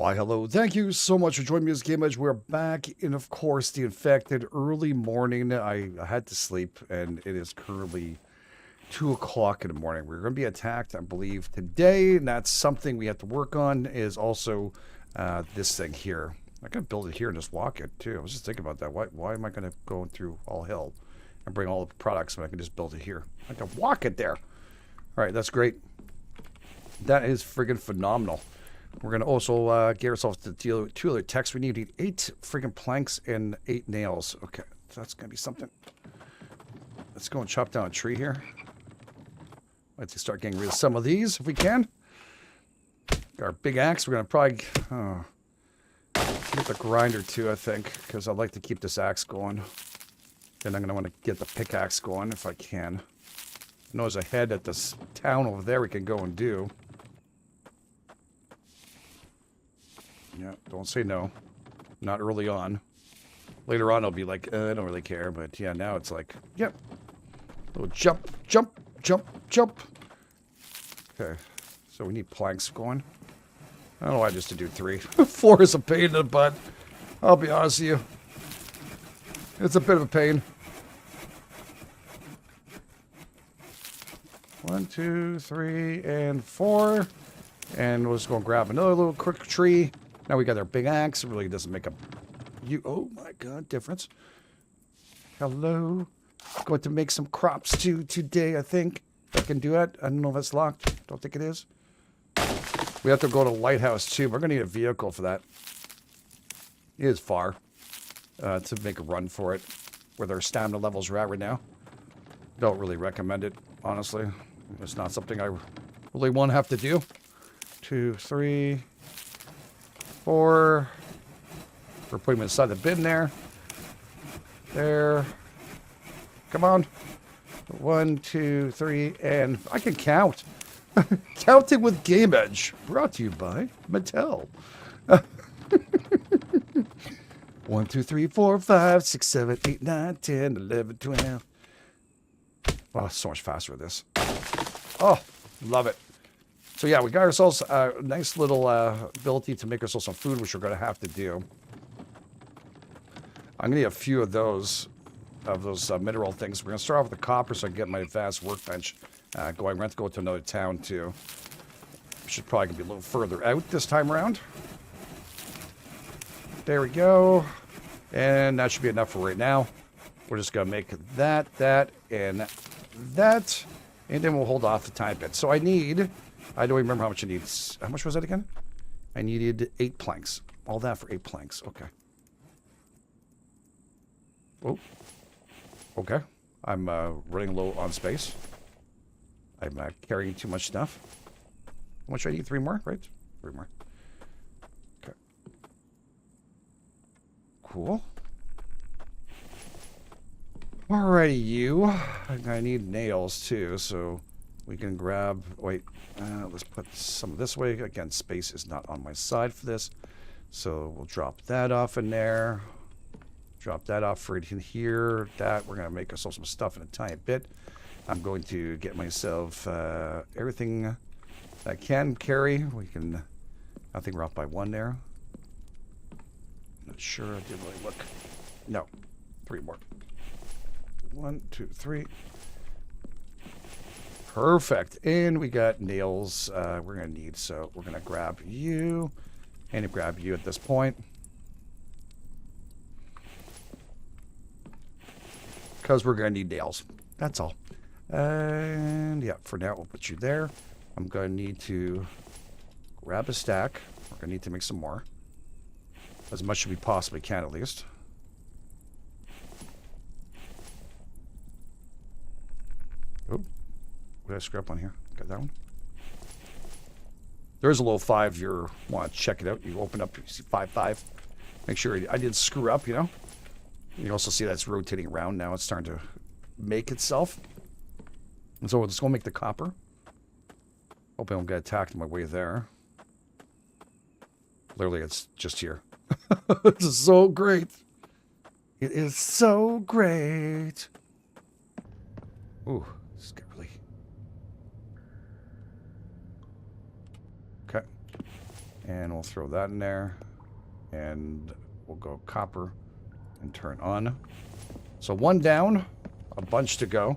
Why, hello. Thank you so much for joining me as GameEdged. We're back in, of course, the infected early morning. I had to sleep, and it is currently 2 o'clock in the morning. We're going to be attacked, I believe, today, and that's something we have to work on, is also this thing here. I can build it here and just walk it, too. I was just thinking about that. Why am I going to go through all hell and bring all the products when I can just build it here? I can walk it there. All right, that's great. That is friggin' phenomenal. We're going to also get ourselves to deal with 2 other techs. We need 8 friggin' planks and 8 nails. Okay, so that's going to be something. Let's go and chop down a tree here. Let's start getting rid of some of these if we can. Got our big axe. We're going to probably get the grinder too, I think, because I'd like to keep this axe going. Then I'm going to want to get the pickaxe going if I can. I know there's a head at this town over there we can go and do. Yeah, don't say no. Not early on. Later on, I'll be like, I don't really care. But yeah, now it's like, yep. Little jump, jump, jump, jump. Okay, so we need planks going. I don't know why just to do 3. 4 is a pain in the butt. I'll be honest with you. It's a bit of a pain. 1, 2, 3, and 4. And we'll just go and grab another little quick tree. Now we got our big axe. It really doesn't make a... Oh my god, difference. Hello. Going to make some crops too today, I think. I can do it. I don't know if it's locked. Don't think it is. We have to go to the lighthouse too. We're going to need a vehicle for that. It is far. To make a run for it. Where their stamina levels are at right now. Don't really recommend it, honestly. It's not something I really want to have to do. 2, 3, 4. We're putting them inside the bin there. There. Come on. 1, 2, 3, and I can count. Counting with GameEdged. Brought to you by Mattel. 1, 2, 3, 4, 5, 6, 7, 8, 9, 10, 11, 12. Oh, so much faster with this. Oh, love it. So yeah, we got ourselves a nice little ability to make ourselves some food, which we're going to have to do. I'm going to need a few of those mineral things. We're going to start off with the copper so I can get my advanced workbench going. We're going to go to another town too. Should probably be a little further out this time around. There we go. And that should be enough for right now. We're just going to make that, and that. And then we'll hold off a tiny bit. So I don't even remember how much I need. How much was that again? I needed 8 planks. All that for 8 planks. Okay. Oh. Okay. I'm running low on space. I'm carrying too much stuff. How much do I need? 3 more, right? 3 more. Okay. Cool. Alrighty, you. I need nails too, so we can grab... Wait, let's put some this way. Again, space is not on my side for this. So we'll drop that off in there. Drop that off right in here. That, we're going to make ourselves some stuff in a tiny bit. I'm going to get myself everything I can carry. We can... I think we're off by 1 there. Not sure. I didn't really look. No. 3 more. 1, 2, 3. Perfect. And we got nails we're going to need. So we're going to grab you. And grab you at this point. Because we're going to need nails. That's all. And yeah, for now, we'll put you there. I'm going to need to grab a stack. We're going to need to make some more. As much as we possibly can, at least. Oh, what did I screw up on here? Got that one? There's a little 5 if you want to check it out. You open up, you see 5. Make sure I didn't screw up, you know? You can also see that's rotating around now. It's starting to make itself. And so we'll just go make the copper. Hoping I don't get attacked on my way there. Literally, it's just here. This is so great. It is so great. Ooh, this is really... Okay. And we'll throw that in there. And we'll go copper and turn on. So one down, a bunch to go.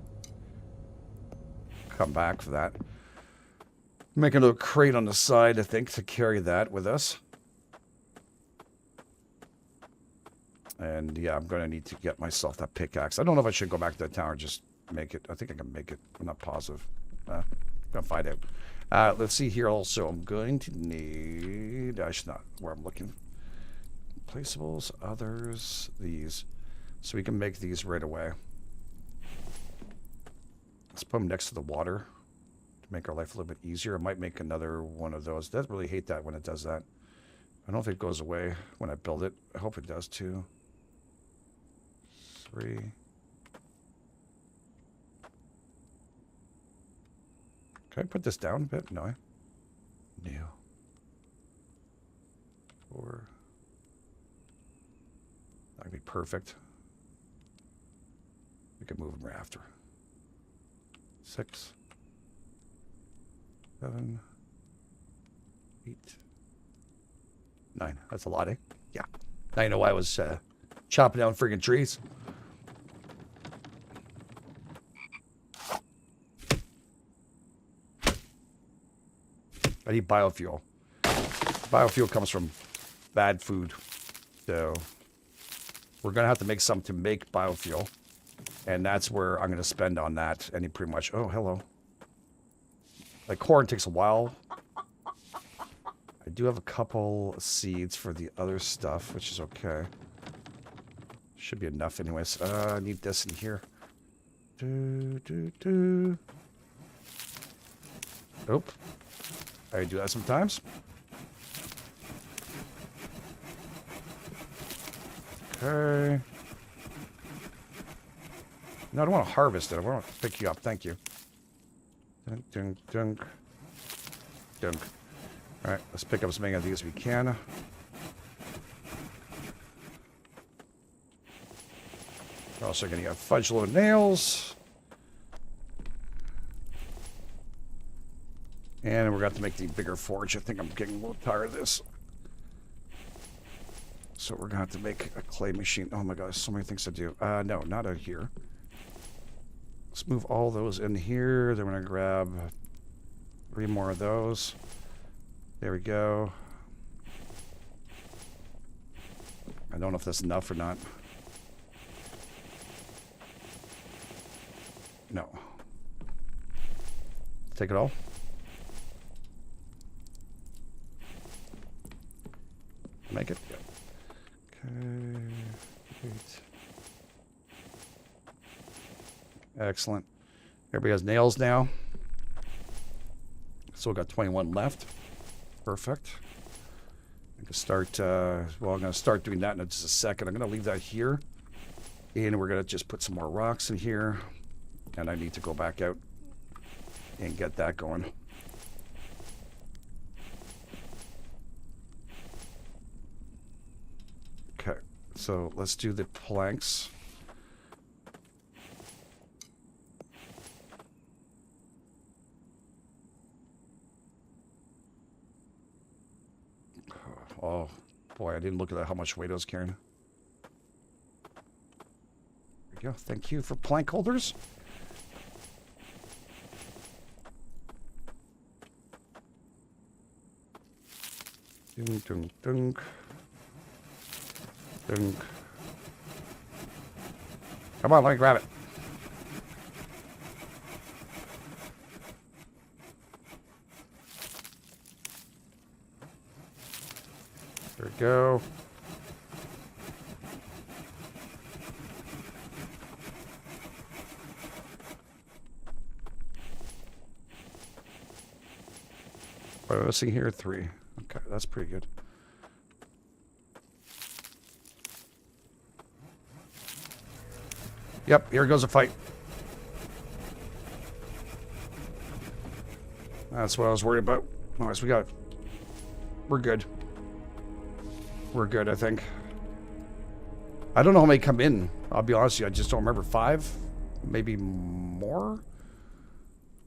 Come back for that. Make a little crate on the side, I think, to carry that with us. And yeah, I'm going to need to get myself that pickaxe. I don't know if I should go back to the tower and just make it. I think I can make it. I'm not positive. Gonna find out. Let's see here also. I'm going to need... That's not where I'm looking. Placeables, others, these. So we can make these right away. Let's put them next to the water to make our life a little bit easier. I might make another one of those. I really hate that when it does that. I don't know if it goes away when I build it. I hope it does too. 3. Can I put this down a bit? No. New. 4. That'd be perfect. We can move them right after. 6. 7. 8. 9. That's a lot, eh? Yeah. Now you know why I was chopping down friggin' trees. I need biofuel. Biofuel comes from bad food. So we're going to have to make some to make biofuel. And that's where I'm going to spend on that. And pretty much... Oh, hello. Like, corn takes a while. I do have a couple seeds for the other stuff, which is okay. Should be enough anyways. I need this in here. Nope. I do that sometimes. Okay. No, I don't want to harvest it. I want to pick you up. Thank you. Dunk, dunk, dunk. Dunk. Alright, let's pick up as many of these as we can. We're also going to get fudge load of nails. And we're going to have to make the bigger forge. I think I'm getting a little tired of this. So we're going to have to make a clay machine. Oh my gosh, so many things to do. No, not out here. Let's move all those in here. Then we're going to grab 3 more of those. There we go. I don't know if that's enough or not. No. Take it all. Make it. Yep. Okay. Great. Excellent. Everybody has nails now. So we've got 21 left. Perfect. I can start, well, I'm going to start doing that in just a second. I'm going to leave that here. And we're going to just put some more rocks in here. And I need to go back out and get that going. Okay, so let's do the planks. Oh, boy, I didn't look at how much weight I was carrying. There we go. Thank you for plank holders. Dunk, dunk, dunk. Dunk. Come on, let me grab it. There we go. What am I missing here? 3. Okay, that's pretty good. Yep, here goes a fight. That's what I was worried about. Alright, so we're good. We're good, I think. I don't know how many come in. I'll be honest with you, I just don't remember. 5? Maybe more?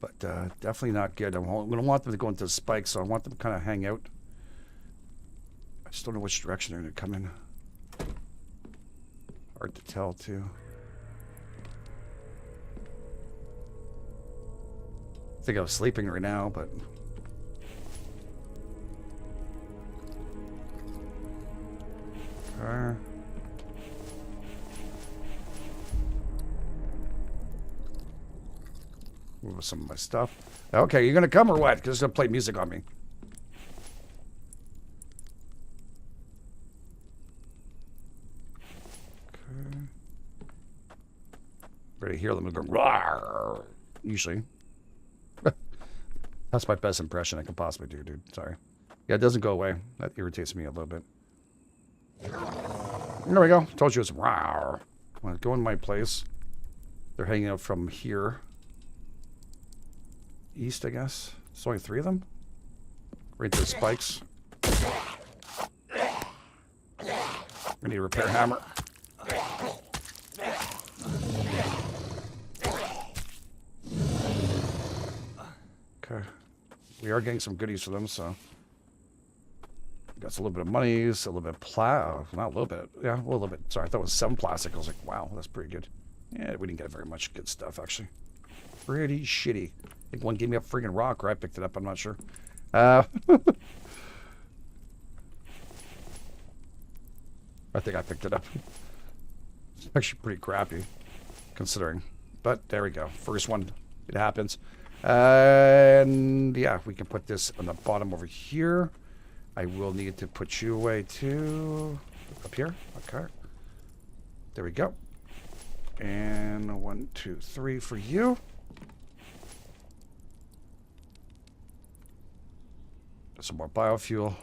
But definitely not good. We don't want them to go into the spikes, so I want them to kind of hang out. I just don't know which direction they're going to come in. Hard to tell, too. I think I was sleeping right now, but... Okay. Move some of my stuff. Okay, you gonna come or what? Because it's gonna play music on me. Okay. Ready to hear them go rawr, usually. That's my best impression I can possibly do, dude. Sorry. Yeah, it doesn't go away. That irritates me a little bit. There we go. Told you it's rawr. I'm gonna go in my place. They're hanging out from here. East, I guess. There's only 3 of them. Right to the spikes. We need a repair hammer. Okay. We are getting some goodies for them, so. Got a little bit of monies, a little bit of not a little bit. Yeah, a little bit. Sorry, I thought it was 7 plastic. I was like, wow, that's pretty good. Yeah, we didn't get very much good stuff, actually. Pretty shitty. I think one gave me a freaking rock, or I picked it up. I'm not sure. I think I picked it up. It's actually pretty crappy, considering. But there we go. First one. It happens. And yeah, we can put this on the bottom over here. I will need to put you away too. Up here. Okay. There we go. And 1, 2, 3 for you. Some more biofuel.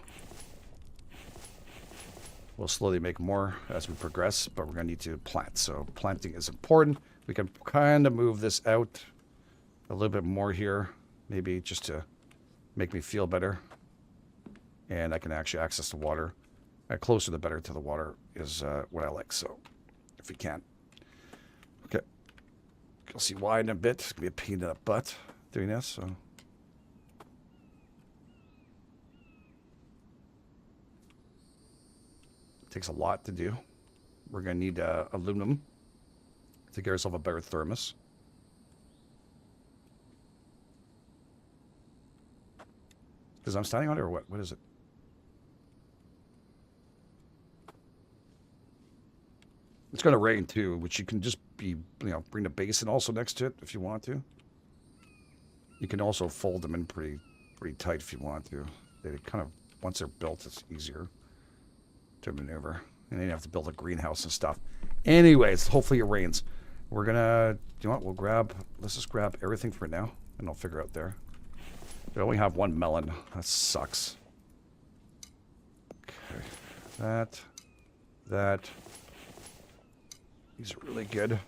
We'll slowly make more as we progress, but we're going to need to plant. So planting is important. We can kind of move this out a little bit more here, maybe just to make me feel better. And I can actually access the water. Closer the better to the water is what I like, so if we can. Okay. You'll see why in a bit. It's going to be a pain in the butt doing this, so... Takes a lot to do. We're going to need aluminum to get ourselves a better thermos. Because I'm standing on it or what? What is it? It's going to rain too, which you can just be, bring the basin also next to it if you want to. You can also fold them in pretty tight if you want to. They kind of, once they're built, it's easier to maneuver, and then you have to build a greenhouse and stuff. Anyways, hopefully it rains. We're gonna, you know what? Let's just grab everything for now, and I'll figure out there. We only have 1 melon. That sucks. Okay, that. These are really good.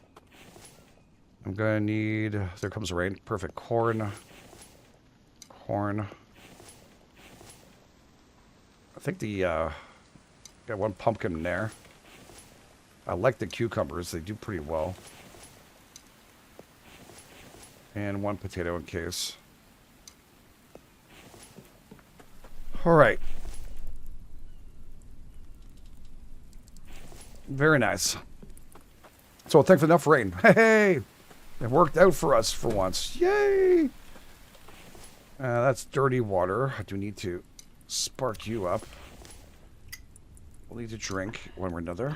I'm gonna need. There comes rain. Perfect. Corn. I think the. Got 1 pumpkin in there. I like the cucumbers. They do pretty well. And 1 potato in case. All right. Very nice. So thankfully enough rain. Hey! It worked out for us for once. Yay! That's dirty water. I do need to spark you up. We'll need to drink one or another.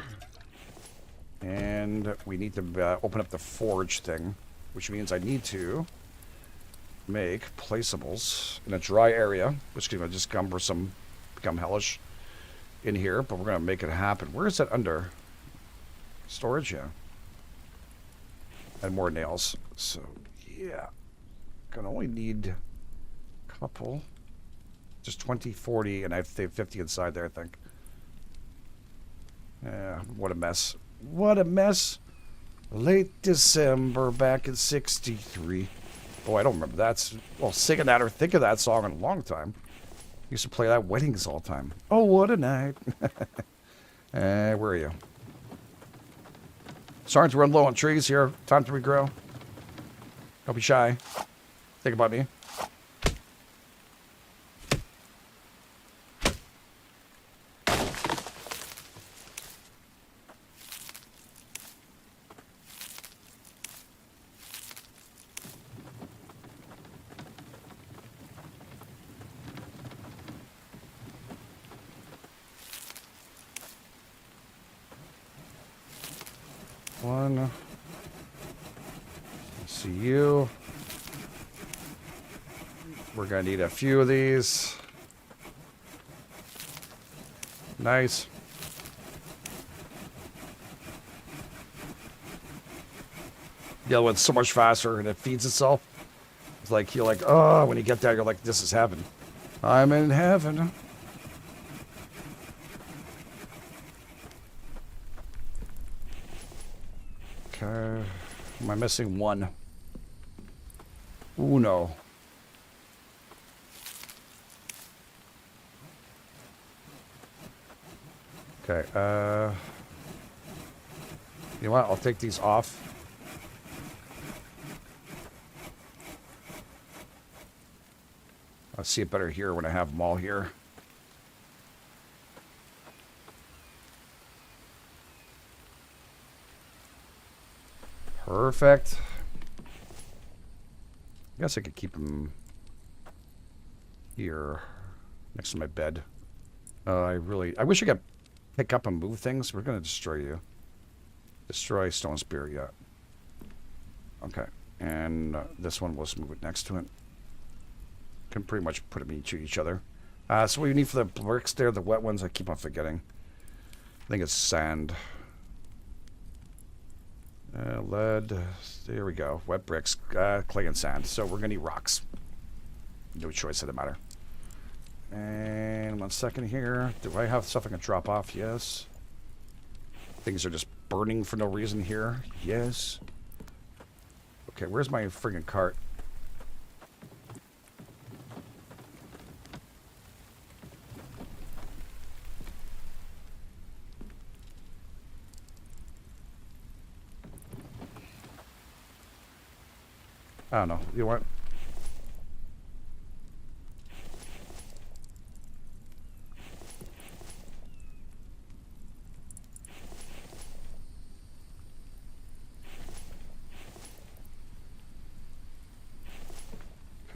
And we need to open up the forge thing, which means I need to make placeables in a dry area, which can just become hellish in here, but we're going to make it happen. Where is that under? Storage, yeah. And more nails. So, yeah. Gonna only need a couple. Just 20, 40, and I have 50 inside there, I think. Yeah, what a mess. What a mess. Late December back in 63. Boy, I don't remember that. Well, singing that or think of that song in a long time. Used to play that at weddings all the time. Oh, what a night. Where are you? Starting to run low on trees here. Time to regrow. Don't be shy. Think about me. one. Let's see you. We're going to need a few of these. Nice. The other one's so much faster and it feeds itself. It's like, you're like, oh, when you get there, you're like, this is heaven. I'm in heaven. Okay. Am I missing one? Uno. Okay, you know what? I'll take these off. I'll see it better here when I have them all here. Perfect. I guess I could keep them here next to my bed. I wish I could pick up and move things. We're going to destroy you. Destroy Stone Spear, yeah. Okay. And this one, we'll just move it next to it. Can pretty much put them to each other. So what you need for the bricks there, the wet ones, I keep on forgetting. I think it's sand. Lead. There we go. Wet bricks, clay and sand. So we're going to need rocks. No choice in the matter. And 1 second here. Do I have stuff I can drop off? Yes. Things are just burning for no reason here. Yes. Okay, where's my friggin' cart? I don't know. You know what?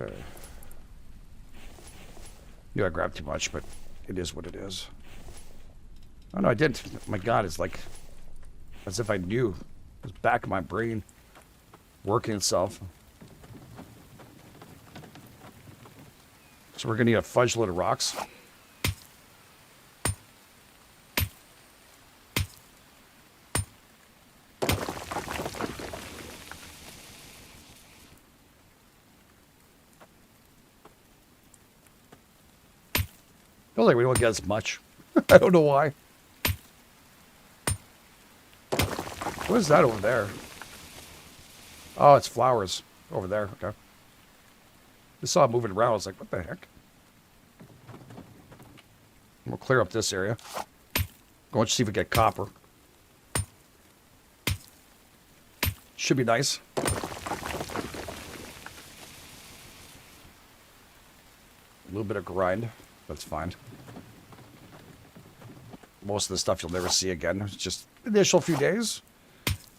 Okay. Yeah, I grabbed too much, but it is what it is. Oh, no, I didn't. My God, it's like as if I knew. It was back in my brain working itself. So we're going to need a fudge load of rocks. Feels like we don't get as much. I don't know why. What is that over there? Oh, it's flowers over there. Okay. I saw it moving around. I was like, what the heck? We'll clear up this area. Go and see if we get copper. Should be nice. A little bit of grind. That's fine. Most of the stuff you'll never see again. It's just initial few days.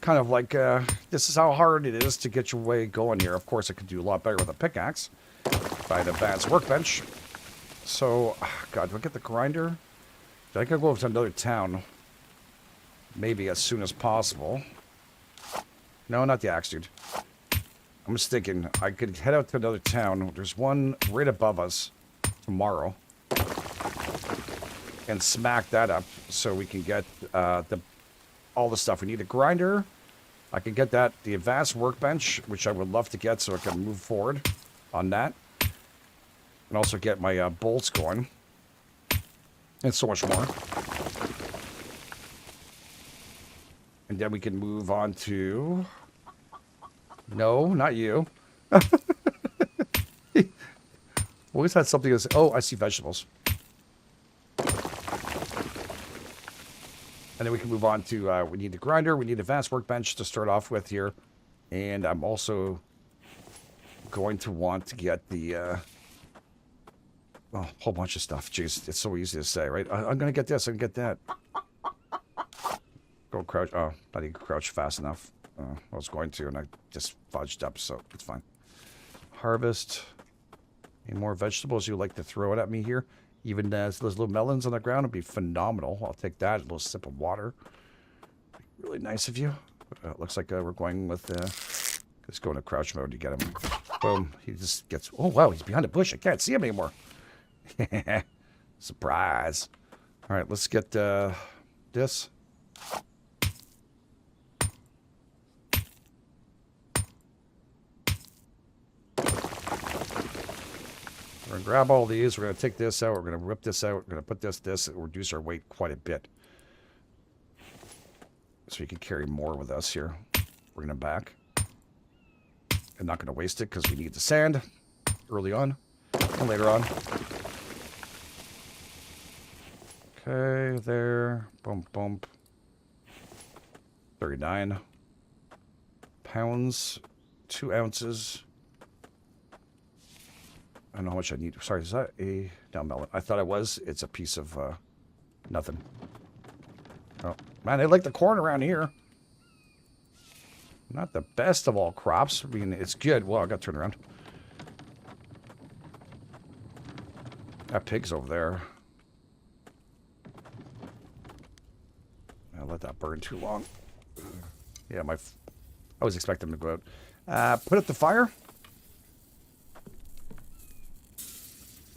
Kind of like, this is how hard it is to get your way going here. Of course, I could do a lot better with a pickaxe. If I had an advanced workbench. So, God, do I get the grinder? I gotta go over to another town. Maybe as soon as possible. No, not the axe, dude. I'm just thinking, I could head out to another town. There's one right above us tomorrow. And smack that up so we can get all the stuff. We need a grinder. I can get that. The advanced workbench, which I would love to get so I can move forward on that. And also get my bolts going. And so much more. And then we can move on to... No, not you. Always had something to say. Oh, I see vegetables. And then we can move on to, we need the grinder, we need advanced workbench to start off with here. And I'm also going to want to get the, oh, whole bunch of stuff. Jeez, it's so easy to say, right? I'm going to get this, I'm going to get that. Go crouch, oh, I didn't crouch fast enough. I was going to, and I just fudged up, so it's fine. Harvest. Any more vegetables you'd like to throw it at me here? Even as those little melons on the ground would be phenomenal. I'll take that. A little sip of water. Really nice of you. Looks like we're going with... let's go into crouch mode to get him. Boom. He just gets... Oh, wow. He's behind a bush. I can't see him anymore. Surprise. All right. Let's get this. We're going to grab all these. We're going to take this out. We're going to rip this out. We're going to put this. It will reduce our weight quite a bit. So we can carry more with us here. We're going to back. And not going to waste it because we need the sand early on and later on. Okay, there. Bump, bump. 39 pounds, 2 ounces. I don't know how much I need. Sorry, is that a... No, melon. I thought it was. It's a piece of nothing. Oh, man, they like the corn around here. Not the best of all crops. I mean, it's good. Well, I got to turn around. That pig's over there. I'll let that burn too long. Yeah, I was expecting them to go out. Put up the fire.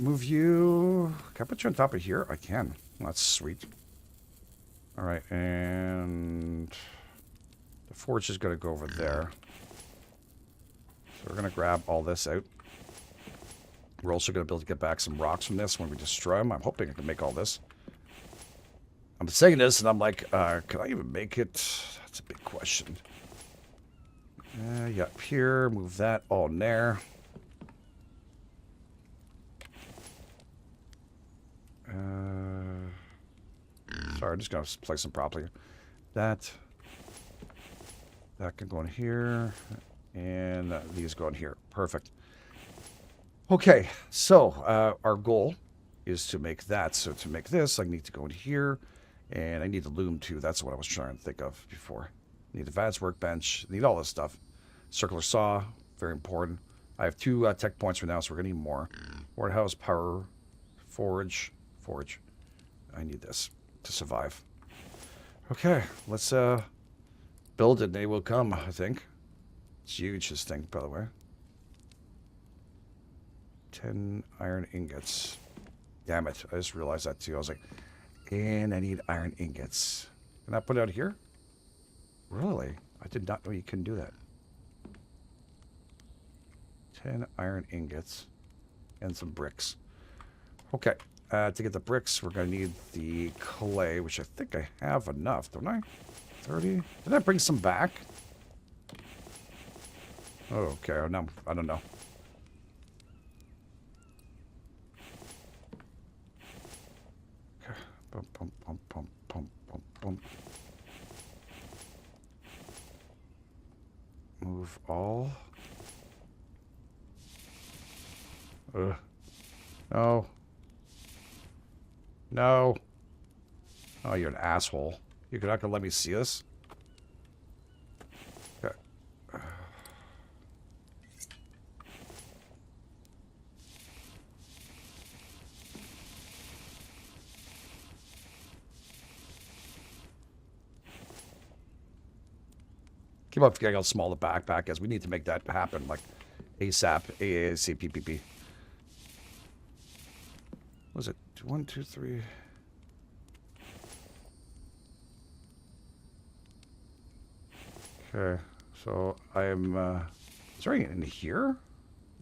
Move you... Can I put you on top of here? I can. That's sweet. All right, and... The forge is going to go over there. So we're going to grab all this out. We're also going to be able to get back some rocks from this when we destroy them. I'm hoping I can make all this. I'm saying this, and I'm like, can I even make it? That's a big question. Yeah, up here. Move that all in there. Sorry, I'm just going to place them properly. That can go in here. And these go in here. Perfect. Okay, so our goal is to make that. So to make this, I need to go in here. And I need the loom too. That's what I was trying to think of before. Need advanced workbench. Need all this stuff. Circular saw, very important. I have 2 tech points for now, so we're going to need more. Warehouse, power, forge. I need this to survive. Okay, let's build it. They will come, I think. It's huge, this thing, by the way. 10 iron ingots. Damn it, I just realized that too. I was like, and I need iron ingots. Can I put it out here? Really? I did not know you couldn't do that. 10 iron ingots and some bricks. Okay, to get the bricks, we're going to need the clay, which I think I have enough, don't I? 30? Did I bring some back? Oh, okay, no, I don't know. Okay. Bump, bump, bump, bump, bump, bump, bump. Move all. No. No. Oh, you're an asshole. You're not gonna let me see this? Okay. Keep on forgetting how small the backpack is. We need to make that happen, like ASAP, AACPPP. What was it? 1, 2, 3. Okay, so I am. Is there anything in here?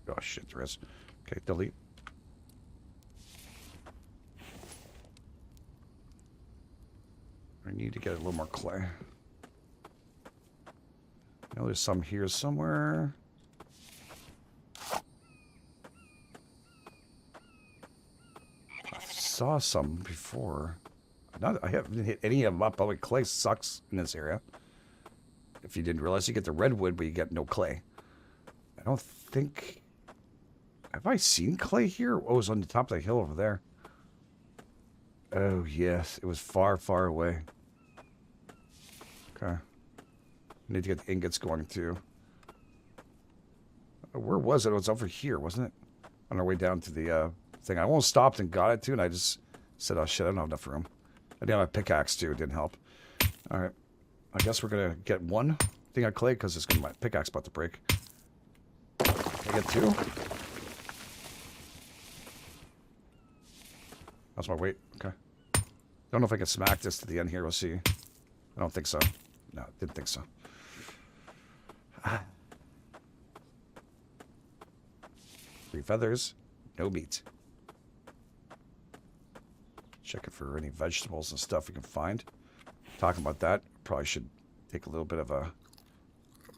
Oh shit, there is. Okay, delete. I need to get a little more clay. I know there's some here somewhere. I saw some before. I haven't hit any of them up, but clay sucks in this area. If you didn't realize, you get the redwood, but you get no clay. I don't think... Have I seen clay here? Oh, it was on the top of the hill over there. Oh, yes. It was far, far away. Okay. I need to get the ingots going, too. Where was it? It was over here, wasn't it? On our way down to the thing. I almost stopped and got it, too, and I just said, oh, shit, I don't have enough room. I didn't have a pickaxe, too. It didn't help. All right. I guess we're going to get one thing of clay because my pickaxe about to break. Can I get two? That's my weight. Okay. Don't know if I can smack this to the end here. We'll see. I don't think so. No, didn't think so. 3 feathers. No meat. Checking for any vegetables and stuff we can find. Talking about that, probably should take a little bit of a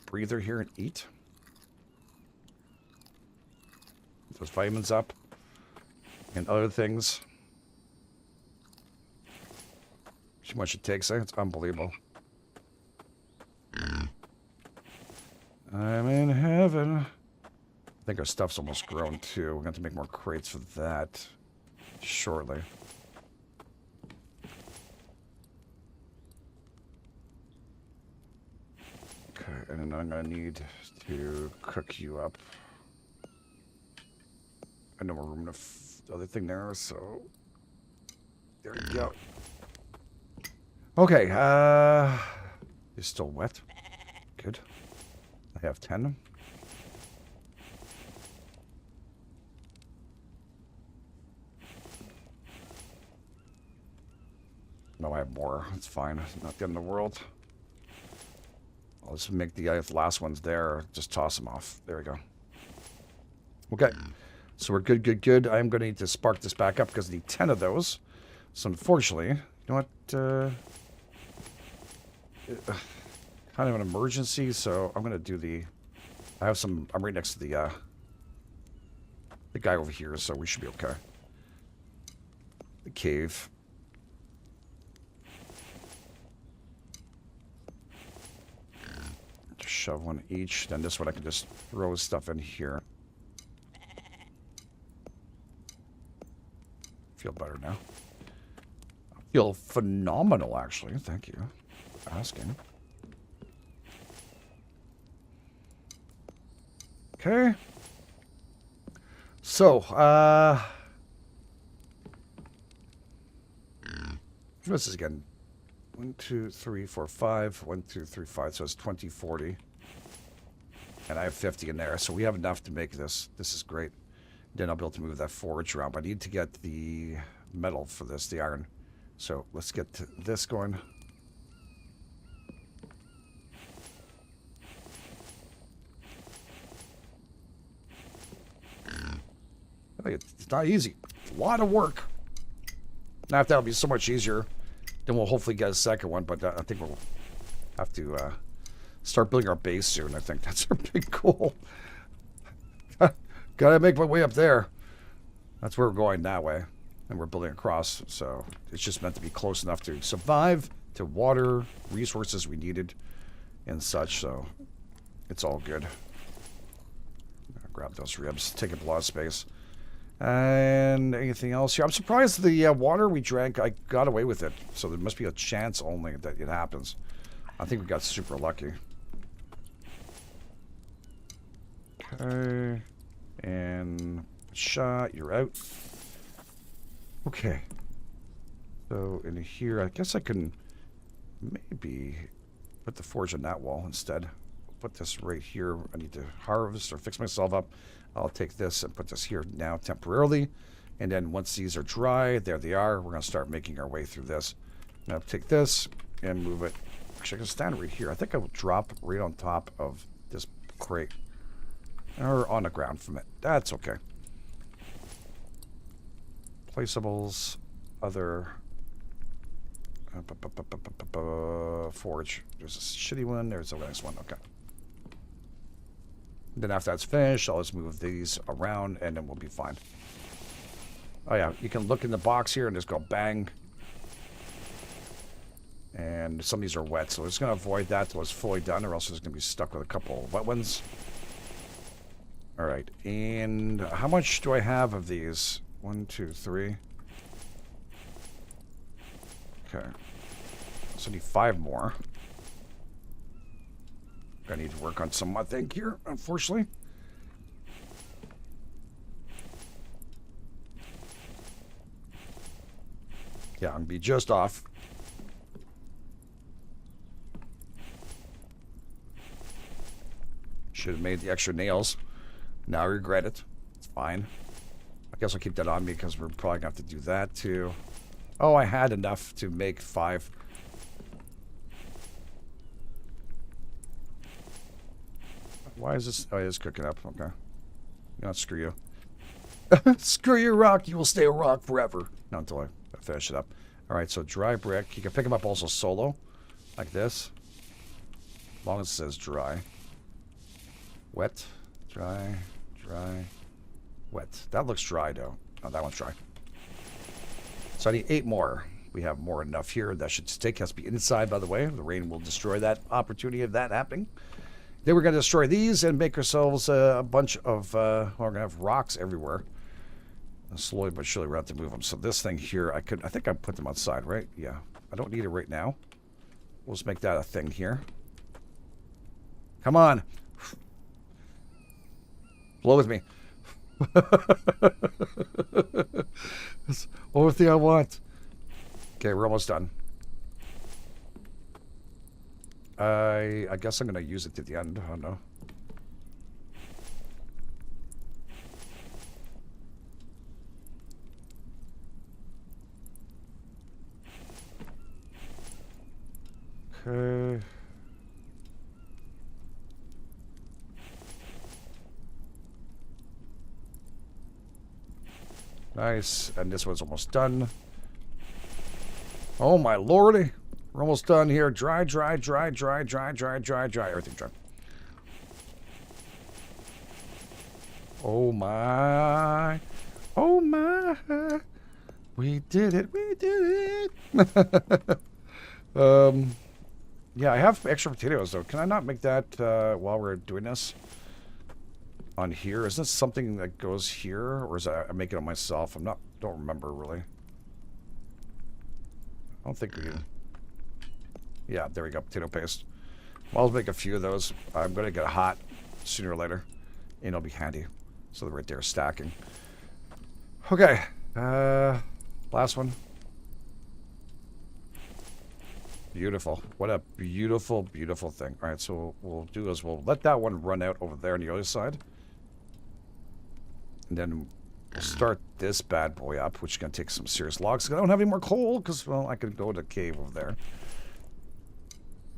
breather here and eat. Get those vitamins up. And other things. Too much it takes, eh? It's unbelievable. I'm in heaven. I think our stuff's almost grown too. We're going to have to make more crates for that shortly. Okay, and then I'm going to need to cook you up. I know we're room enough the other thing there, so there you go. Okay, it's still wet. Good. I have 10. No, I have more. It's fine. It's not the end of the world. I'll just make the last ones there. Just toss them off. There we go. Okay. So we're good, good, good. I'm going to need to spark this back up because I need 10 of those. So unfortunately, you know what? Kind of an emergency, so I'm going to do the... I have some... I'm right next to the guy over here, so we should be okay. The cave. Just shove one each. Then this one I can just throw stuff in here. Feel better now. I feel phenomenal, actually. Thank you for asking. Okay. So, this is again 1, 2, 3, 4, 5. 1, 2, 3, 5. So it's 20, 40. And I have 50 in there. So we have enough to make this. This is great. Then I'll be able to move that forage around. But I need to get the metal for this, the iron. So let's get this going. It's not easy. It's a lot of work. Now, if that would be so much easier, then we'll hopefully get a second one. But I think we'll have to start building our base soon. I think that's our big goal. Gotta make my way up there. That's where we're going that way. And we're building across. So it's just meant to be close enough to survive, to water, resources we needed, and such. So it's all good. I'll grab those ribs. Take up a lot of space. And anything else here? I'm surprised the water we drank, I got away with it. So there must be a chance only that it happens. I think we got super lucky. Okay. And shot, you're out. Okay. So in here, I guess I can maybe put the forge on that wall instead. Put this right here. I need to harvest or fix myself up. I'll take this and put this here now temporarily. And then once these are dry, there they are. We're going to start making our way through this. Now take this and move it. Actually, I can stand right here. I think I will drop right on top of this crate. Or on the ground from it. That's okay. Placeables. Other. Forge. There's a shitty one. There's a nice one. Okay. Then after that's finished, I'll just move these around and then we'll be fine. Oh yeah, you can look in the box here and just go bang. And some of these are wet, so we're just going to avoid that till it's fully done, or else it's going to be stuck with a couple of wet ones. Alright, and how much do I have of these? 1, 2, 3. Okay. So I need 5 more. I need to work on some, I think, here, unfortunately. Yeah, I'm going to be just off. Should have made the extra nails. Now I regret it. It's fine. I guess I'll keep that on me because we're probably going to have to do that too. Oh, I had enough to make 5. Why is this? Oh, it is cooking up. Okay. You know, screw you. Screw your rock. You will stay a rock forever. Not until I finish it up. All right, so dry brick. You can pick them up also solo, like this. As long as it says dry. Wet. Dry. Dry. Wet. That looks dry, though. Oh, that one's dry. So I need 8 more. We have more than enough here. That should stick. Has to be inside, by the way. The rain will destroy that opportunity of that happening. Then we're going to destroy these and make ourselves a bunch of... we're going to have rocks everywhere. And slowly but surely we're going to have to move them. So this thing here, I think I put them outside, right? Yeah. I don't need it right now. We'll just make that a thing here. Come on. Blow with me. That's the only thing I want. Okay, we're almost done. I guess I'm going to use it to the end. Oh, no. Okay. Nice. And this one's almost done. Oh, my lordy. We're almost done here. Dry, dry, dry, dry, dry, dry, dry, dry. Everything dry. Oh, my. Oh, my. We did it. We did it. Yeah, I have extra potatoes, though. Can I not make that while we're doing this? On here? Is this something that goes here? Or is that I make it on myself? Don't remember, really. I don't think we can. Yeah, there we go. Potato paste. Well, I'll make a few of those. I'm going to get hot sooner or later. And it'll be handy. So they're right there stacking. Okay. Last one. Beautiful. What a beautiful, beautiful thing. All right, so what we'll do is we'll let that one run out over there on the other side. And then we'll start this bad boy up, which is going to take some serious logs. I don't have any more coal because, well, I could go to the cave over there.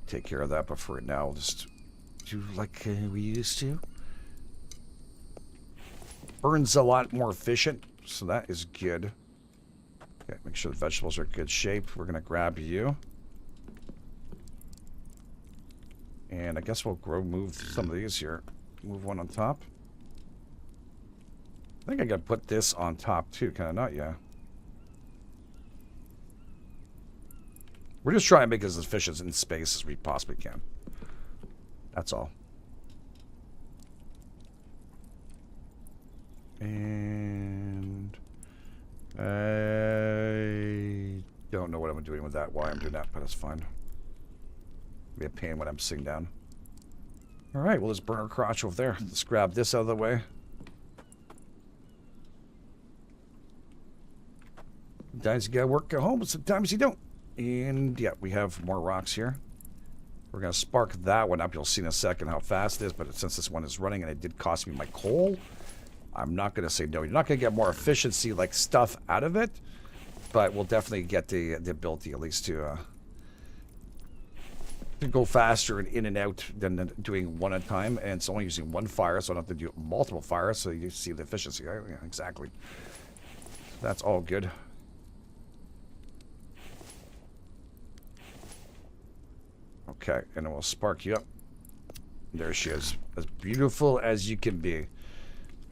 Take care of that, but for right now, we'll just do like we used to. Burns a lot more efficient, so that is good. Okay, make sure the vegetables are in good shape. We're going to grab you. And I guess we'll move some of these here. Move one on top. I think I got to put this on top too. Can I not? Yeah. We're just trying to make it as efficient in space as we possibly can. That's all. And I don't know what I'm doing with that, why I'm doing that, but it's fine. It'll be a pain when I'm sitting down. All right, we'll just burn our crotch over there. Let's grab this out of the way. Sometimes you gotta work at home, but sometimes you don't. And yeah, we have more rocks here. We're gonna spark that one up. You'll see in a second how fast it is, but since this one is running and it did cost me my coal, I'm not gonna say no. You're not gonna get more efficiency like stuff out of it, but we'll definitely get the ability at least to go faster and in and out than doing one at a time. And it's only using one fire, so I don't have to do multiple fires. So you see the efficiency. Yeah, exactly. That's all good. Okay, and then we'll spark you up. There she is. As beautiful as you can be.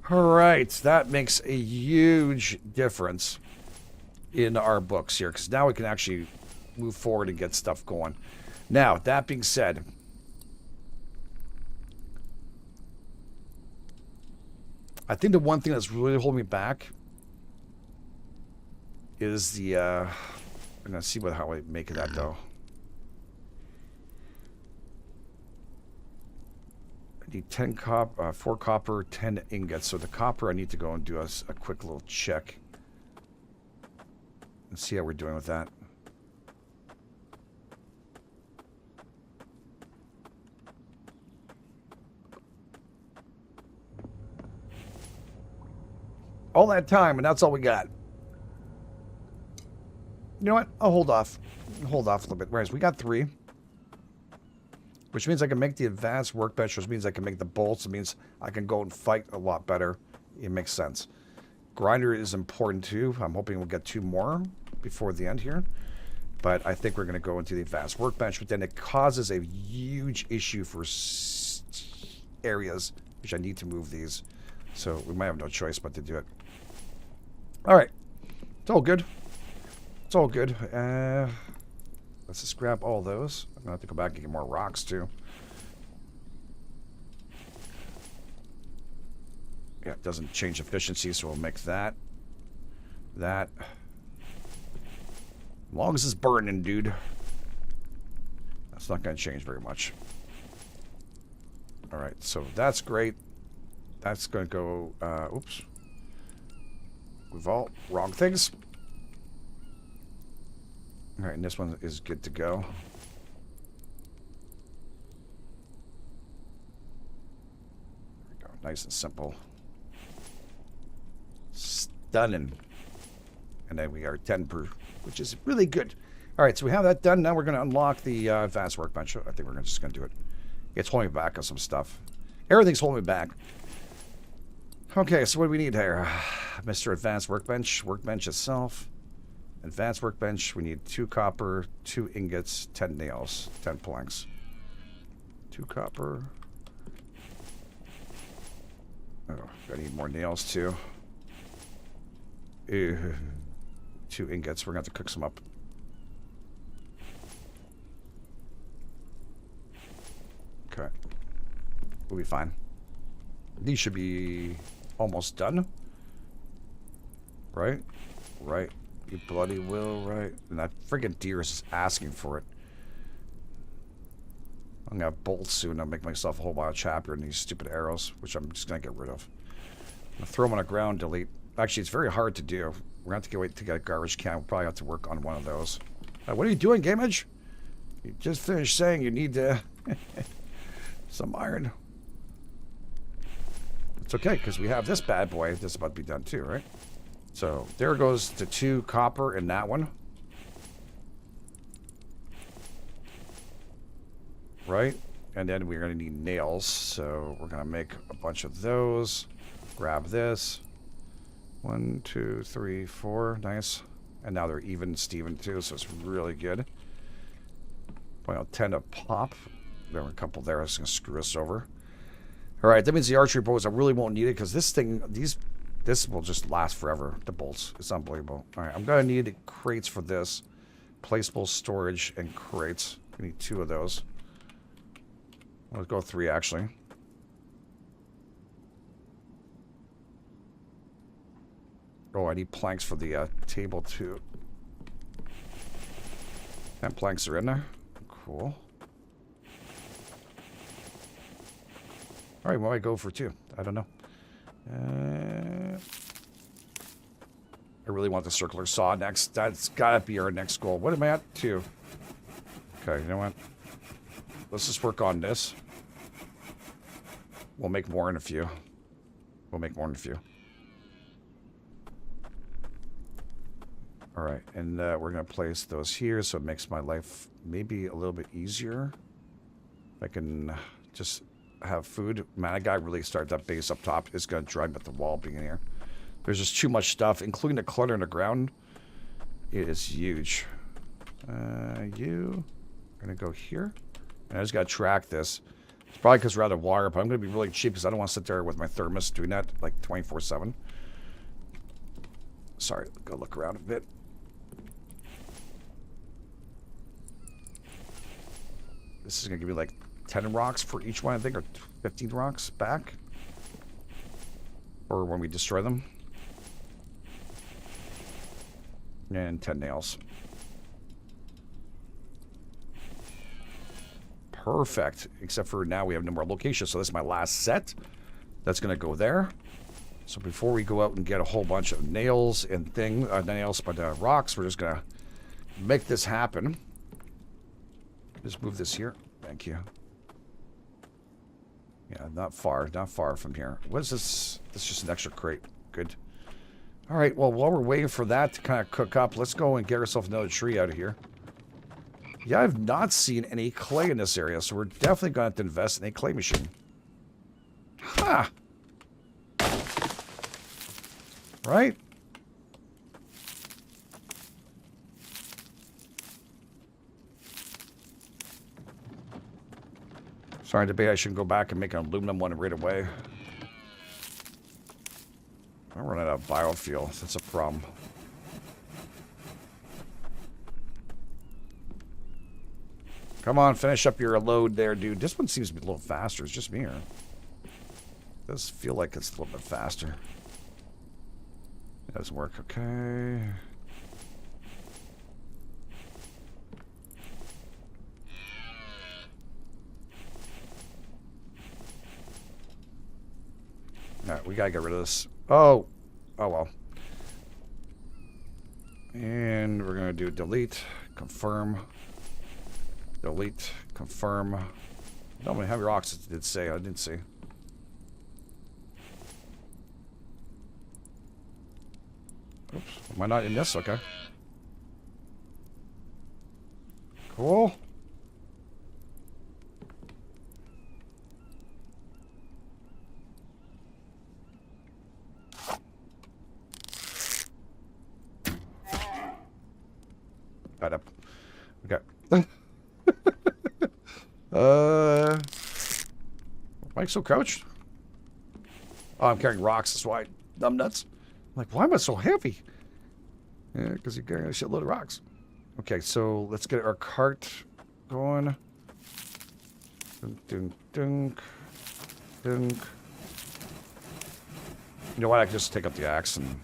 Alright, that makes a huge difference in our books here, because now we can actually move forward and get stuff going. Now, that being said, I think the one thing that's really holding me back is the, I'm going to see how I make that, though. I need 10 4 copper, 10 ingots. So the copper, I need to go and do a quick little check and see how we're doing with that. All that time, and that's all we got. You know what? I'll hold off. Hold off a little bit. Whereas we got 3. Which means I can make the advanced workbench, which means I can make the bolts. It means I can go and fight a lot better. It makes sense. Grinder is important too. I'm hoping we'll get 2 more before the end here. But I think we're going to go into the advanced workbench. But then it causes a huge issue for areas, which I need to move these. So we might have no choice but to do it. All right. It's all good. It's all good. Let's just grab all those. I'm going to have to go back and get more rocks too. Yeah, it doesn't change efficiency, so we'll make that. That. As long as it's burning, dude. That's not going to change very much. Alright, so that's great. That's going to go... oops. We've all... Wrong things. Alright, and this one is good to go. There we go. Nice and simple. Stunning. And then we are 10 per... which is really good. All right, so we have that done. Now we're going to unlock the advanced workbench. I think we're just going to do it. It's holding me back on some stuff. Everything's holding me back. Okay, so what do we need here? Mr. Advanced Workbench. Workbench itself. Advanced Workbench. We need 2 copper, 2 ingots, 10 nails, 10 planks. 2 copper. Oh, I need more nails too. Ew. 2 ingots. We're going to have to cook some up. Okay. We'll be fine. These should be almost done. Right? Right. You bloody will, right? And that friggin' deer is asking for it. I'm going to have bolts soon. I'll make myself a whole wild chapter in these stupid arrows, which I'm just going to get rid of. I'm going to throw them on the ground, delete. Actually, it's very hard to do. We're going to have to wait to get a garbage can. We'll probably have to work on one of those. What are you doing, GameEdged? You just finished saying you need some iron. It's okay, because we have this bad boy that's about to be done too, right? So, there goes the 2 copper in that one. Right? And then we're going to need nails. So, we're going to make a bunch of those. Grab this. 1, 2, 3, 4. Nice. And now they're even Steven too, so it's really good. 10 a pop. There were a couple there. That's going to screw us over. Alright, that means the archery bows, I really won't need it because this thing, this will just last forever. The bolts. It's unbelievable. Alright, I'm going to need crates for this. Placeable storage and crates. We need 2 of those. Let's go 3 actually. Oh, I need planks for the table too. 10 planks are in there. Cool. Alright, well, I go for 2. I don't know. I really want the circular saw next. That's gotta be our next goal. What am I at? 2. Okay, you know what? Let's just work on this. We'll make more in a few. We'll make more in a few. Alright, and we're going to place those here so it makes my life maybe a little bit easier. I can just have food. Man, that guy really started that base up top. It's going to drive me at the wall being in here. There's just too much stuff, including the clutter in the ground. It is huge. You are going to go here. And I just got to track this. It's probably because we're out of water, but I'm going to be really cheap because I don't want to sit there with my thermos doing that like 24/7. Sorry, go look around a bit. This is going to give me like 10 rocks for each one, I think, or 15 rocks back. Or when we destroy them. And 10 nails. Perfect. Except for now we have no more locations, so this is my last set. That's going to go there. So before we go out and get a whole bunch of nails and rocks, we're just going to make this happen. Just move this here. Thank you. Yeah, not far from here. What is this? This is just an extra crate. Good. All right, well, while we're waiting for that to kind of cook up, let's go and get ourselves another tree out of here. Yeah, I've not seen any clay in this area, so we're definitely going to have to invest in a clay machine. Ha! Right? Sorry, debate. I should go back and make an aluminum one right away. I'm running out of biofuel. That's a problem. Come on, finish up your load there, dude. This one seems to be a little faster. It's just me, or it does feel like it's a little bit faster. It doesn't work. Okay. Alright, we gotta get rid of this. Oh well. And we're gonna do delete, confirm, delete, confirm. How many heavy rocks did it say? I didn't see. Oops, am I not in this? Okay. Cool. Got up. Okay. Mike's so crouched? Oh, I'm carrying rocks, that's why. Dumb nuts. I'm like, why am I so heavy? Yeah, because you're carrying a shitload of rocks. Okay, so let's get our cart going. Dunk, dunk, dunk, dunk. You know what? I can just take up the axe and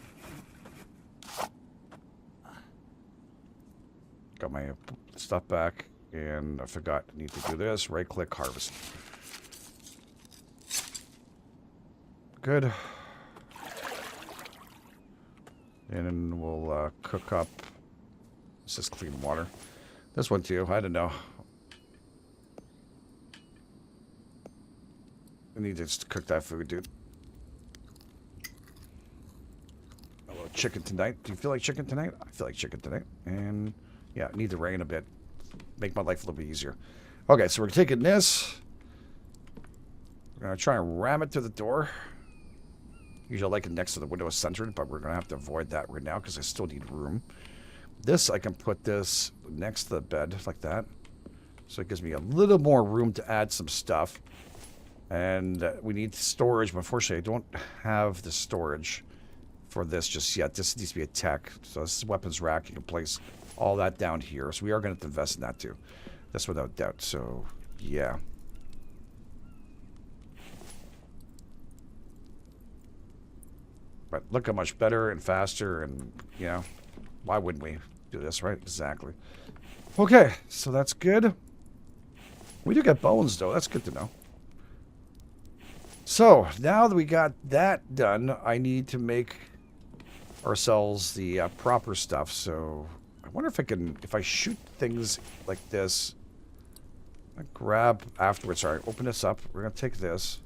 got my stuff back, and I forgot I need to do this. Right click, harvest. Good. And then we'll cook up. This is clean water. This one too. I don't know. I need to just cook that food, dude. A little chicken tonight. Do you feel like chicken tonight? I feel like chicken tonight. And yeah, I need to rain a bit. Make my life a little bit easier. Okay, so we're taking this. We're going to try and ram it to the door. Usually I like it next to the window centered, but we're going to have to avoid that right now because I still need room. This, I can put this next to the bed like that. So it gives me a little more room to add some stuff. And we need storage, but unfortunately I don't have the storage for this just yet. This needs to be a tech. So this is weapons rack. You can place all that down here. So we are going to have to invest in that too. That's without doubt. So, yeah. But look how much better and faster and, you know, why wouldn't we do this, right? Exactly. Okay, so that's good. We do get bones, though. That's good to know. So, now that we got that done, I need to make ourselves the proper stuff. So, I wonder if I can, if I shoot things like this, I grab afterwards. Sorry, open this up. We're going to take this.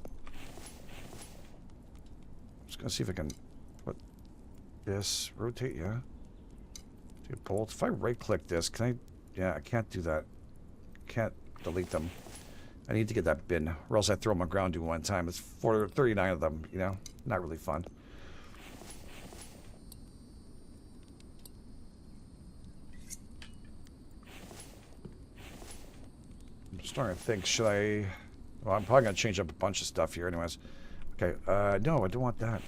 I'm just going to see if I can put this, rotate, yeah. Do bolts. If I right click this, can I, yeah, I can't do that. Can't delete them. I need to get that bin, or else I throw them on ground do one time. It's 39 of them, you know? Not really fun. I'm starting to think, should I... Well, I'm probably going to change up a bunch of stuff here anyways. Okay, no, I don't want that.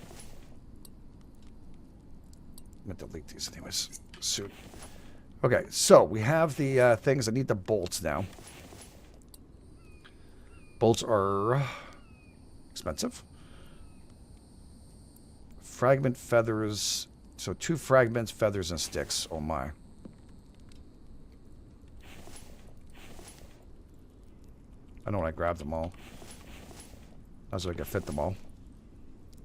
I'm going to delete these anyways. Soon. Okay, so we have the things. I need the bolts now. Bolts are expensive. Fragment feathers. So 2 fragments, feathers, and sticks. Oh my. I know when I grabbed them all. That's so I can fit them all.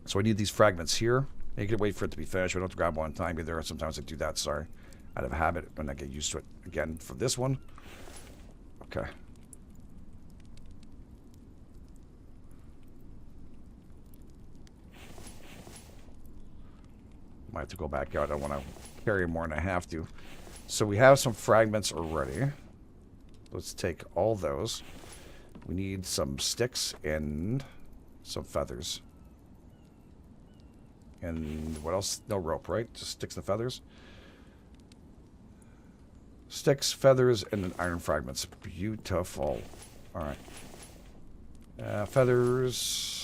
So I need these fragments here. You can wait for it to be finished. I don't have to grab one time either. Sometimes I do that, sorry. Out of habit when I get used to it. Again, for this one. Okay. Might have to go back out. I don't want to carry more than I have to. So we have some fragments already. Let's take all those. We need some sticks and some feathers. And what else? No rope, right? Just sticks and feathers. Sticks, feathers, and then iron fragments. Beautiful. All right. Feathers.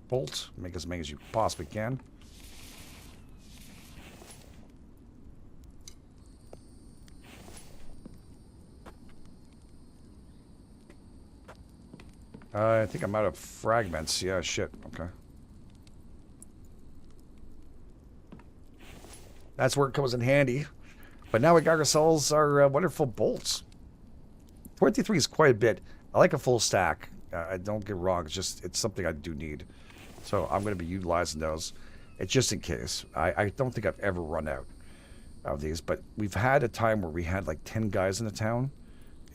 Bolt. Make as many as you possibly can. I think I'm out of fragments. Yeah, shit. Okay. That's where it comes in handy. But now we got ourselves our wonderful bolts. 23 is quite a bit. I like a full stack. I don't get wrong. It's something I do need. So I'm going to be utilizing those. It's just in case. I don't think I've ever run out of these. But we've had a time where we had like 10 guys in the town.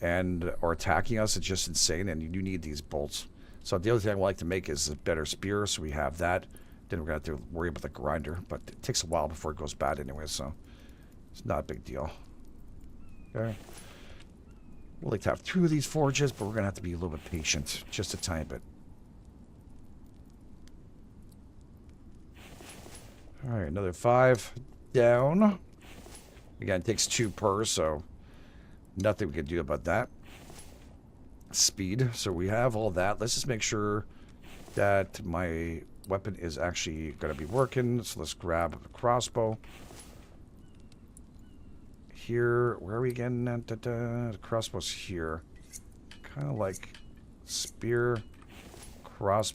And or attacking us. It's just insane, and you do need these bolts. So the other thing I would like to make is a better spear, so we have that. Then we're going to have to worry about the grinder, but it takes a while before it goes bad anyway, so it's not a big deal. Okay. We'd like to have 2 of these forges, but we're going to have to be a little bit patient, just a tiny bit. All right, another 5 down. Again, it takes 2 per, so nothing we can do about that. Speed. So we have all that. Let's just make sure that my weapon is actually going to be working. So let's grab the crossbow. Here. Where are we again? The crossbow's here. Kind of like spear, crossbow.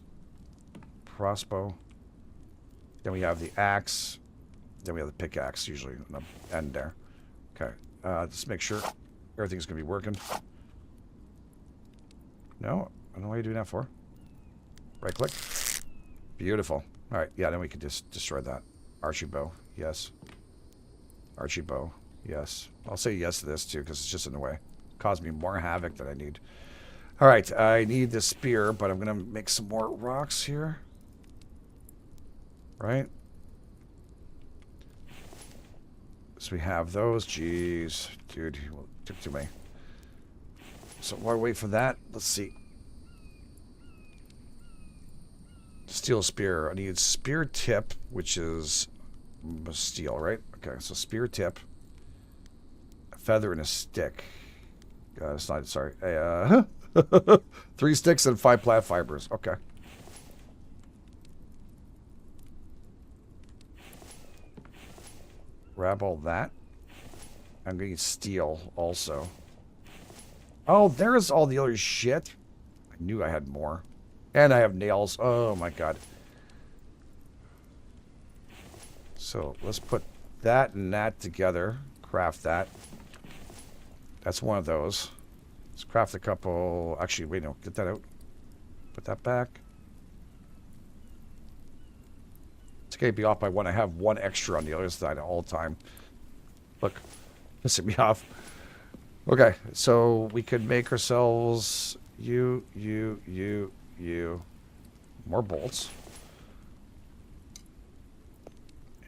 Then we have the axe. Then we have the pickaxe usually on the end there. Okay. Just make sure everything's going to be working. No? I don't know what you're doing that for. Right click. Beautiful. Alright, yeah, then we can just destroy that. Archie bow. Yes. Archie bow. Yes. I'll say yes to this too, because it's just in the way. Caused me more havoc than I need. Alright, I need the spear, but I'm going to make some more rocks here. Right? So we have those. Jeez. Dude, took too many. So while I wait for that, let's see. Steel spear. I need spear tip, which is steel, right? Okay, so spear tip. A feather and a stick. It's not, sorry. 3 sticks and 5 plant fibers. Okay. Grab all that. I'm going to need steel also. Oh, there's all the other shit. I knew I had more. And I have nails. Oh my god. So let's put that and that together. Craft that. That's one of those. Let's craft a couple. Actually, wait, no. Get that out. Put that back. It's going to be off by 1. I have 1 extra on the other side all the time. Look. Pissing me off. Okay, so we could make ourselves more bolts.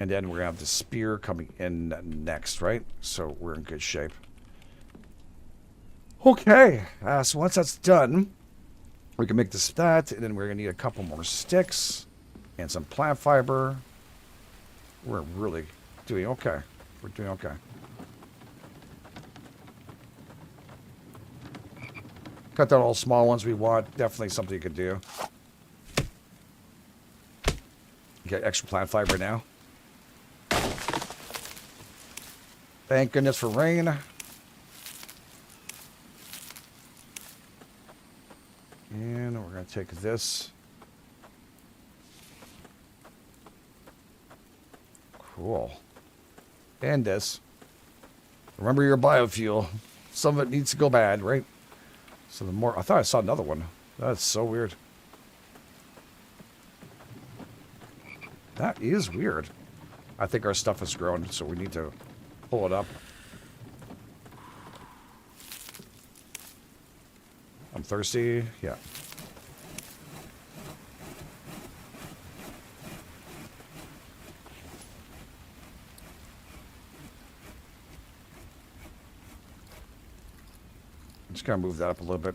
And then we're going to have the spear coming in next, right? So we're in good shape. Okay, so once that's done, we can make this that, and then we're going to need a couple more sticks and some plant fiber. We're really doing okay. We're doing okay. Cut down all small ones we want. Definitely something you could do. Get extra plant fiber now. Thank goodness for rain. And we're going to take this. Cool. And this. Remember your biofuel. Some of it needs to go bad, right? So the more... I thought I saw another one. That's so weird. That is weird. I think our stuff has grown, so we need to pull it up. I'm thirsty. Yeah. Just gotta move that up a little bit.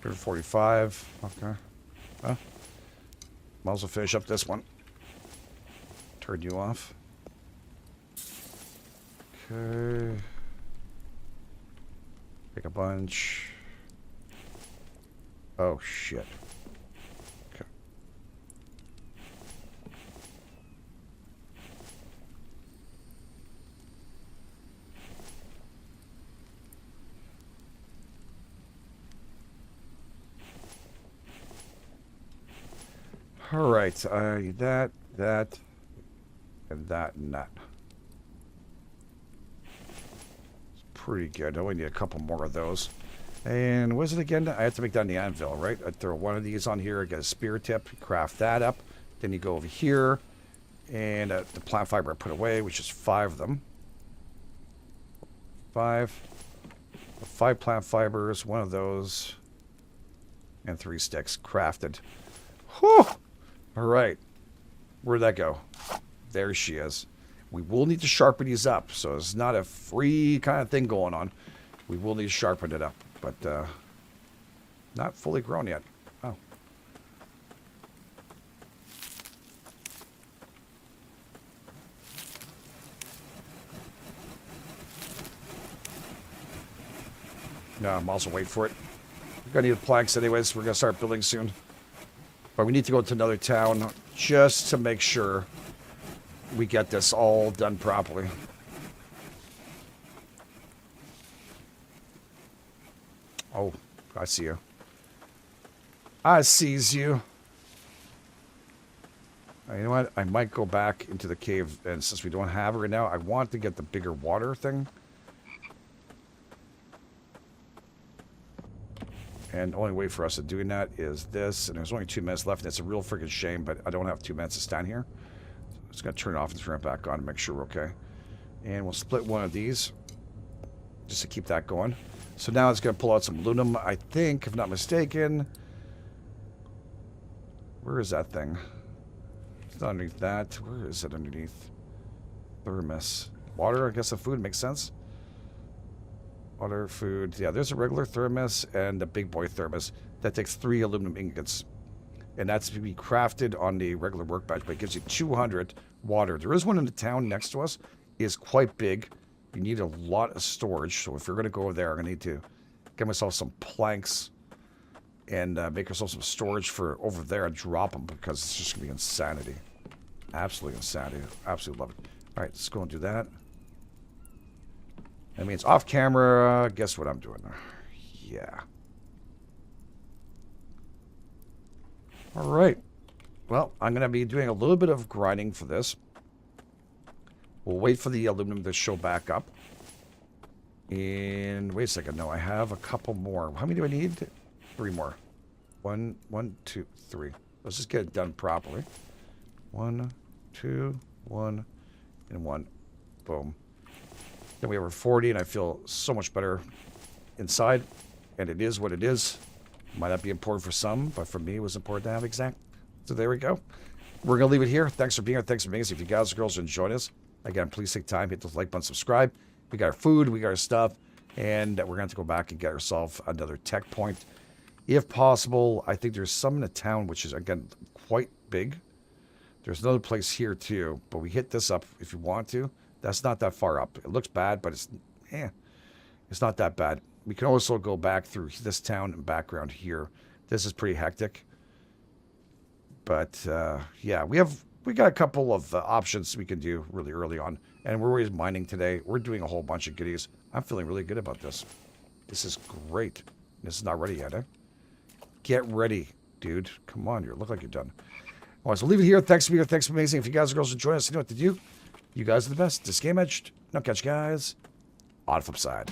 $145. Okay. Well, might as well finish up this one. Turn you off. Okay. Pick a bunch. Oh, shit. Okay. All right. That, and that, and that. It's pretty good. I only need a couple more of those. And what is it again? I have to make down the anvil, right? I throw one of these on here, get a spear tip, craft that up. Then you go over here, and the plant fiber I put away, which is 5 of them. 5 plant fibers, 1 of those, and 3 sticks crafted. Whew! All right. Where'd that go? There she is. We will need to sharpen these up, so it's not a free kind of thing going on. We will need to sharpen it up, but not fully grown yet. Oh. No, I'm also waiting for it. We're going to need the planks anyways. We're going to start building soon. But we need to go to another town just to make sure we get this all done properly. Oh, I see you. I sees you. You know what? I might go back into the cave, and since we don't have it right now, I want to get the bigger water thing. And the only way for us to doing that is this, and there's only 2 minutes left, and it's a real freaking shame, but I don't have 2 minutes to stand here. So I'm just going to turn it off and turn it back on to make sure we're okay. And we'll split one of these, just to keep that going. So now it's going to pull out some aluminum, I think, if not mistaken. Where is that thing? It's not underneath that. Where is it underneath? Thermos. Water, I guess the food makes sense. Water, food. Yeah, there's a regular thermos and a big boy thermos. That takes 3 aluminum ingots. And that's to be crafted on the regular workbench, but it gives you 200 water. There is one in the town next to us. It's quite big. You need a lot of storage. So if you're going to go over there, I'm going to need to get myself some planks and make ourselves some storage for over there and drop them, because it's just going to be insanity. Absolutely insanity. Absolutely love it. All right, let's go and do that. That means off camera. Guess what I'm doing? Yeah. All right. Well, I'm going to be doing a little bit of grinding for this. We'll wait for the aluminum to show back up. And wait a second. No, I have a couple more. How many do I need? 3 more. 1, 2, 3. Let's just get it done properly. 1, 2, 1, and 1. Boom. Then we have our 40, and I feel so much better inside. And it is what it is. Might not be important for some, but for me, it was important to have exact. So there we go. We're going to leave it here. Thanks for being here. Thanks for being here. If you guys and girls are enjoying us, again, please take time, hit the like button, subscribe. We got our food, we got our stuff, and we're going to have to go back and get ourselves another tech point. If possible, I think there's some in the town, which is, again, quite big. There's another place here, too, but we hit this up if you want to. That's not that far up. It looks bad, but it's not that bad. We can also go back through this town and background here. This is pretty hectic. But, yeah, we got a couple of options we can do really early on. And we're always mining today. We're doing a whole bunch of goodies. I'm feeling really good about this. This is great. This is not ready yet, eh? Get ready, dude. Come on, you look like you're done. All right, so leave it here. Thanks for being here. Thanks for amazing. If you guys and girls enjoy us, you know what to do. You guys are the best. This GameEdged. Now catch you guys on the flip side.